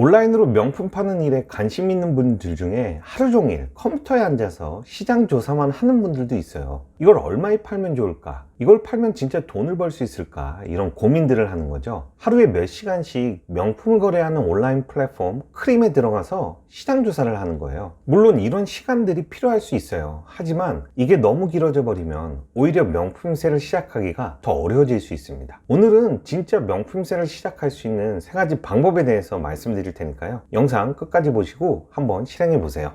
온라인으로 명품 파는 일에 관심 있는 분들 중에 하루 종일 컴퓨터에 앉아서 시장 조사만 하는 분들도 있어요. 이걸 얼마에 팔면 좋을까? 이걸 팔면 진짜 돈을 벌 수 있을까? 이런 고민들을 하는 거죠. 하루에 몇 시간씩 명품을 거래하는 온라인 플랫폼 크림에 들어가서 시장 조사를 하는 거예요. 물론 이런 시간들이 필요할 수 있어요. 하지만 이게 너무 길어져 버리면 오히려 명품세를 시작하기가 더 어려워질 수 있습니다. 오늘은 진짜 명품세를 시작할 수 있는 3가지 방법에 대해서 말씀드릴 테니까요. 영상 끝까지 보시고 한번 실행해 보세요.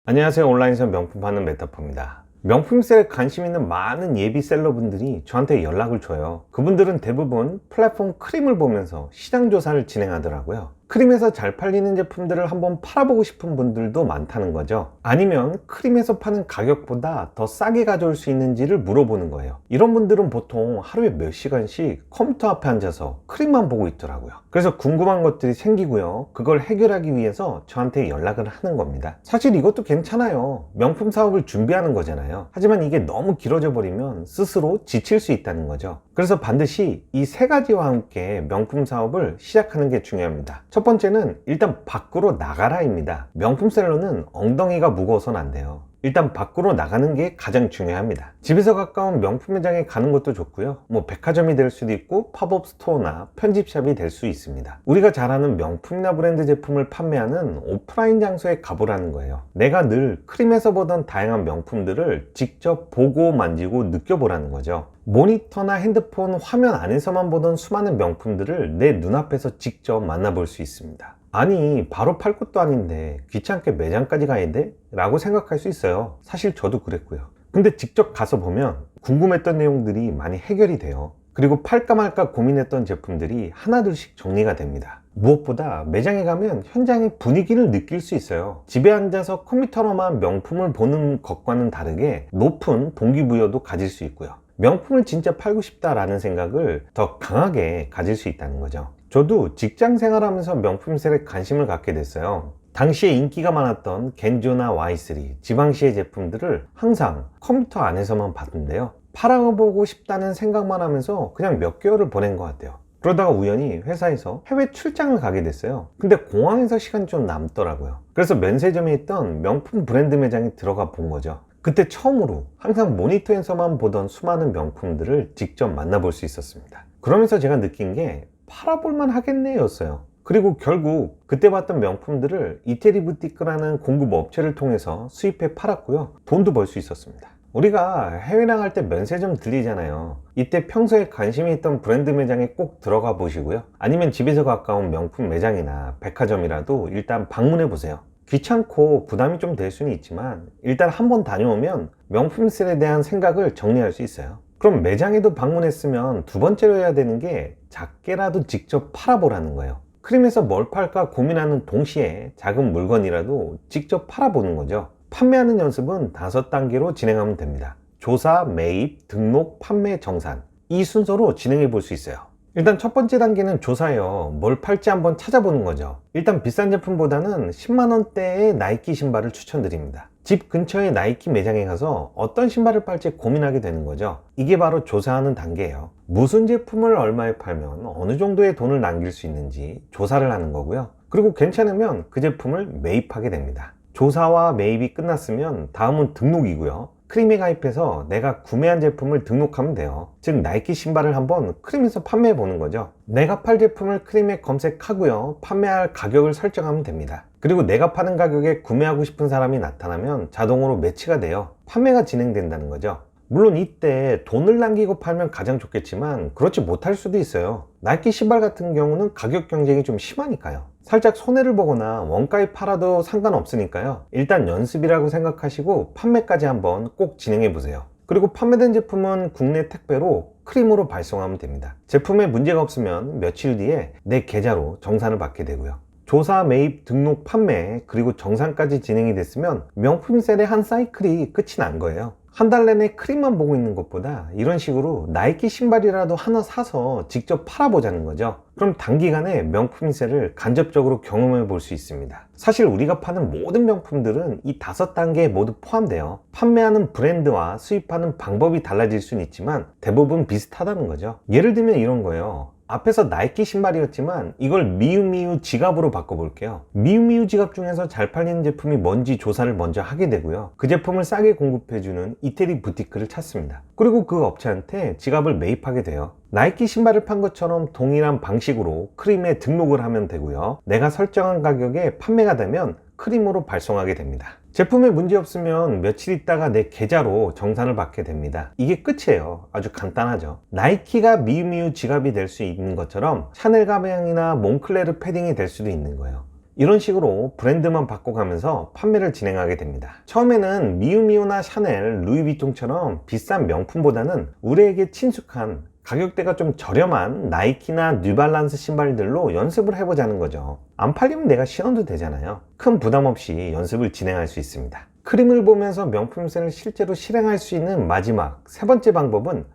안녕하세요. 온라인에서 명품 파는 메타퍼입니다. 명품세에 관심 있는 많은 예비 셀러분들이 저한테 연락을 줘요. 그분들은 대부분 플랫폼 크림을 보면서 시장 조사를 진행하더라고요. 크림에서 잘 팔리는 제품들을 한번 팔아보고 싶은 분들도 많다는 거죠. 아니면 크림에서 파는 가격보다 더 싸게 가져올 수 있는지를 물어보는 거예요. 이런 분들은 보통 하루에 몇 시간씩 컴퓨터 앞에 앉아서 크림만 보고 있더라고요. 그래서 궁금한 것들이 생기고요. 그걸 해결하기 위해서 저한테 연락을 하는 겁니다. 사실 이것도 괜찮아요. 명품 사업을 준비하는 거잖아요. 하지만 이게 너무 길어져 버리면 스스로 지칠 수 있다는 거죠. 그래서 반드시 이 3가지와 함께 명품 사업을 시작하는 게 중요합니다. 첫 번째는 일단 밖으로 나가라입니다. 명품셀러는 엉덩이가 무거워서는 안 돼요. 일단 밖으로 나가는 게 가장 중요합니다. 집에서 가까운 명품 매장에 가는 것도 좋고요. 백화점이 될 수도 있고 팝업 스토어나 편집샵이 될 수 있습니다. 우리가 잘 아는 명품이나 브랜드 제품을 판매하는 오프라인 장소에 가보라는 거예요. 내가 늘 크림에서 보던 다양한 명품들을 직접 보고 만지고 느껴보라는 거죠. 모니터나 핸드폰 화면 안에서만 보던 수많은 명품들을 내 눈앞에서 직접 만나볼 수 있습니다. 아니, 바로 팔 것도 아닌데 귀찮게 매장까지 가야 돼? 라고 생각할 수 있어요. 사실 저도 그랬고요. 근데 직접 가서 보면 궁금했던 내용들이 많이 해결이 돼요. 그리고 팔까 말까 고민했던 제품들이 하나둘씩 정리가 됩니다. 무엇보다 매장에 가면 현장의 분위기를 느낄 수 있어요. 집에 앉아서 컴퓨터로만 명품을 보는 것과는 다르게 높은 동기부여도 가질 수 있고요. 명품을 진짜 팔고 싶다라는 생각을 더 강하게 가질 수 있다는 거죠. 저도 직장 생활하면서 명품셀에 관심을 갖게 됐어요. 당시에 인기가 많았던 겐조나 Y3, 지방시의 제품들을 항상 컴퓨터 안에서만 봤는데요. 팔아보고 싶다는 생각만 하면서 그냥 몇 개월을 보낸 것 같아요. 그러다가 우연히 회사에서 해외 출장을 가게 됐어요. 근데 공항에서 시간이 좀 남더라고요. 그래서 면세점에 있던 명품 브랜드 매장에 들어가 본 거죠. 그때 처음으로 항상 모니터에서만 보던 수많은 명품들을 직접 만나볼 수 있었습니다. 그러면서 제가 느낀 게 팔아볼만 하겠네 였어요. 그리고 결국 그때 봤던 명품들을 이태리 부티크라는 공급 업체를 통해서 수입해 팔았고요. 돈도 벌 수 있었습니다. 우리가 해외 나갈 때 면세점 들리잖아요. 이때 평소에 관심이 있던 브랜드 매장에 꼭 들어가 보시고요. 아니면 집에서 가까운 명품 매장이나 백화점이라도 일단 방문해 보세요. 귀찮고 부담이 좀 될 수는 있지만 일단 한번 다녀오면 명품셀에 대한 생각을 정리할 수 있어요. 그럼 매장에도 방문했으면 두 번째로 해야 되는 게 작게라도 직접 팔아보라는 거예요. 크림에서 뭘 팔까 고민하는 동시에 작은 물건이라도 직접 팔아보는 거죠. 판매하는 연습은 5단계로 진행하면 됩니다. 조사, 매입, 등록, 판매, 정산. 이 순서로 진행해 볼 수 있어요. 일단 첫 번째 단계는 조사예요. 뭘 팔지 한번 찾아보는 거죠. 일단 비싼 제품보다는 10만원대의 나이키 신발을 추천드립니다. 집 근처의 나이키 매장에 가서 어떤 신발을 팔지 고민하게 되는 거죠. 이게 바로 조사하는 단계예요. 무슨 제품을 얼마에 팔면 어느 정도의 돈을 남길 수 있는지 조사를 하는 거고요. 그리고 괜찮으면 그 제품을 매입하게 됩니다. 조사와 매입이 끝났으면 다음은 등록이고요. 크림에 가입해서 내가 구매한 제품을 등록하면 돼요. 즉 나이키 신발을 한번 크림에서 판매해 보는 거죠. 내가 팔 제품을 크림에 검색하고요. 판매할 가격을 설정하면 됩니다. 그리고 내가 파는 가격에 구매하고 싶은 사람이 나타나면 자동으로 매치가 돼요. 판매가 진행된다는 거죠. 물론 이때 돈을 남기고 팔면 가장 좋겠지만 그렇지 못할 수도 있어요. 나이키 신발 같은 경우는 가격 경쟁이 좀 심하니까요. 살짝 손해를 보거나 원가에 팔아도 상관없으니까요. 일단 연습이라고 생각하시고 판매까지 한번 꼭 진행해 보세요. 그리고 판매된 제품은 국내 택배로 크림으로 발송하면 됩니다. 제품에 문제가 없으면 며칠 뒤에 내 계좌로 정산을 받게 되고요. 조사, 매입, 등록, 판매, 그리고 정산까지 진행이 됐으면 명품셀의 한 사이클이 끝이 난 거예요. 한 달 내내 크림만 보고 있는 것보다 이런 식으로 나이키 신발이라도 하나 사서 직접 팔아보자는 거죠. 그럼 단기간에 명품셀을 간접적으로 경험해 볼 수 있습니다. 사실 우리가 파는 모든 명품들은 이 5단계에 모두 포함돼요. 판매하는 브랜드와 수입하는 방법이 달라질 수는 있지만 대부분 비슷하다는 거죠. 예를 들면 이런 거예요. 앞에서 나이키 신발이었지만 이걸 미우미우 지갑으로 바꿔볼게요. 미우미우 지갑 중에서 잘 팔리는 제품이 뭔지 조사를 먼저 하게 되고요. 그 제품을 싸게 공급해주는 이태리 부티크를 찾습니다. 그리고 그 업체한테 지갑을 매입하게 돼요. 나이키 신발을 판 것처럼 동일한 방식으로 크림에 등록을 하면 되고요. 내가 설정한 가격에 판매가 되면 크림으로 발송하게 됩니다. 제품에 문제 없으면 며칠 있다가 내 계좌로 정산을 받게 됩니다. 이게 끝이에요. 아주 간단하죠. 나이키가 미우미우 지갑이 될 수 있는 것처럼 샤넬 가방이나 몽클레르 패딩이 될 수도 있는 거예요. 이런 식으로 브랜드만 바꿔가면서 판매를 진행하게 됩니다. 처음에는 미우미우나 샤넬, 루이비통처럼 비싼 명품보다는 우리에게 친숙한 가격대가 좀 저렴한 나이키나 뉴발란스 신발들로 연습을 해보자는 거죠. 안 팔리면 내가 신어도 되잖아요. 큰 부담 없이 연습을 진행할 수 있습니다. 크림을 보면서 명품셀을 실제로 실행할 수 있는 마지막 세 번째 방법은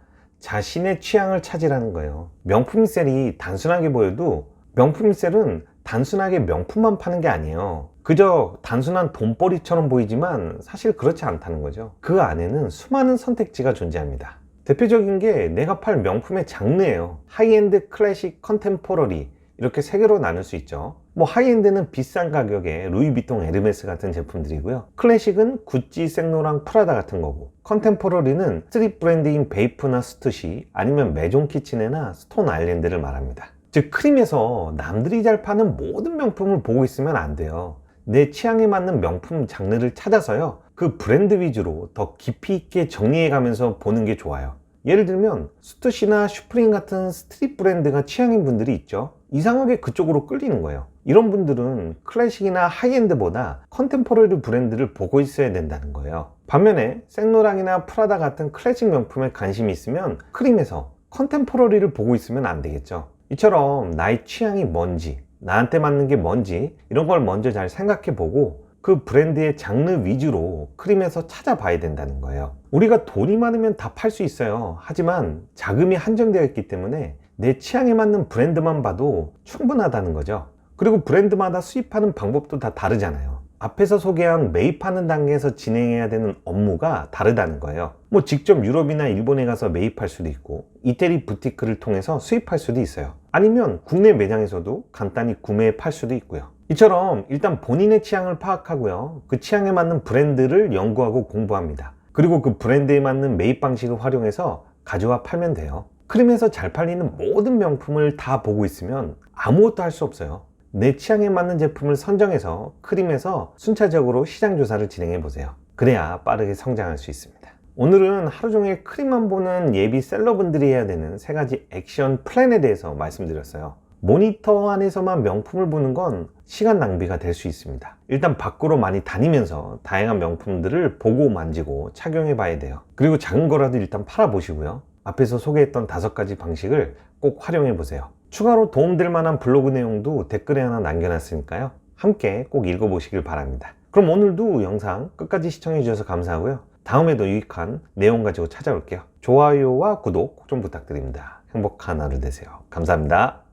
자신의 취향을 찾으라는 거예요. 명품셀이 단순하게 보여도 명품셀은 단순하게 명품만 파는 게 아니에요. 그저 단순한 돈벌이처럼 보이지만 사실 그렇지 않다는 거죠. 그 안에는 수많은 선택지가 존재합니다. 대표적인 게 내가 팔 명품의 장르예요. 하이엔드, 클래식, 컨템포러리 이렇게 세 개로 나눌 수 있죠. 하이엔드는 비싼 가격에 루이비통, 에르메스 같은 제품들이고요. 클래식은 구찌, 생로랑, 프라다 같은 거고, 컨템포러리는 스트릿 브랜드인 베이프나 스투시 아니면 메종 키치네나 스톤 아일랜드를 말합니다. 즉 크림에서 남들이 잘 파는 모든 명품을 보고 있으면 안 돼요. 내 취향에 맞는 명품 장르를 찾아서요, 그 브랜드 위주로 더 깊이 있게 정리해 가면서 보는 게 좋아요. 예를 들면 스투시나 슈프림 같은 스트릿 브랜드가 취향인 분들이 있죠. 이상하게 그쪽으로 끌리는 거예요. 이런 분들은 클래식이나 하이엔드보다 컨템포러리 브랜드를 보고 있어야 된다는 거예요. 반면에 생로랑이나 프라다 같은 클래식 명품에 관심이 있으면 크림에서 컨템포러리를 보고 있으면 안 되겠죠. 이처럼 나의 취향이 뭔지, 나한테 맞는 게 뭔지 이런 걸 먼저 잘 생각해 보고 그 브랜드의 장르 위주로 크림에서 찾아봐야 된다는 거예요. 우리가 돈이 많으면 다 팔 수 있어요. 하지만 자금이 한정되어 있기 때문에 내 취향에 맞는 브랜드만 봐도 충분하다는 거죠. 그리고 브랜드마다 수입하는 방법도 다 다르잖아요. 앞에서 소개한 매입하는 단계에서 진행해야 되는 업무가 다르다는 거예요. 직접 유럽이나 일본에 가서 매입할 수도 있고 이태리 부티크를 통해서 수입할 수도 있어요. 아니면 국내 매장에서도 간단히 구매해 팔 수도 있고요. 이처럼 일단 본인의 취향을 파악하고요, 그 취향에 맞는 브랜드를 연구하고 공부합니다. 그리고 그 브랜드에 맞는 매입 방식을 활용해서 가져와 팔면 돼요. 크림에서 잘 팔리는 모든 명품을 다 보고 있으면 아무것도 할 수 없어요. 내 취향에 맞는 제품을 선정해서 크림에서 순차적으로 시장 조사를 진행해 보세요. 그래야 빠르게 성장할 수 있습니다. 오늘은 하루 종일 크림만 보는 예비 셀러분들이 해야 되는 세 가지 액션 플랜에 대해서 말씀드렸어요. 모니터 안에서만 명품을 보는 건 시간 낭비가 될 수 있습니다. 일단 밖으로 많이 다니면서 다양한 명품들을 보고 만지고 착용해 봐야 돼요. 그리고 작은 거라도 일단 팔아 보시고요, 앞에서 소개했던 5가지 방식을 꼭 활용해 보세요. 추가로 도움될 만한 블로그 내용도 댓글에 하나 남겨놨으니까요, 함께 꼭 읽어보시길 바랍니다. 그럼 오늘도 영상 끝까지 시청해 주셔서 감사하고요, 다음에도 유익한 내용 가지고 찾아올게요. 좋아요와 구독 꼭 좀 부탁드립니다. 행복한 하루 되세요. 감사합니다.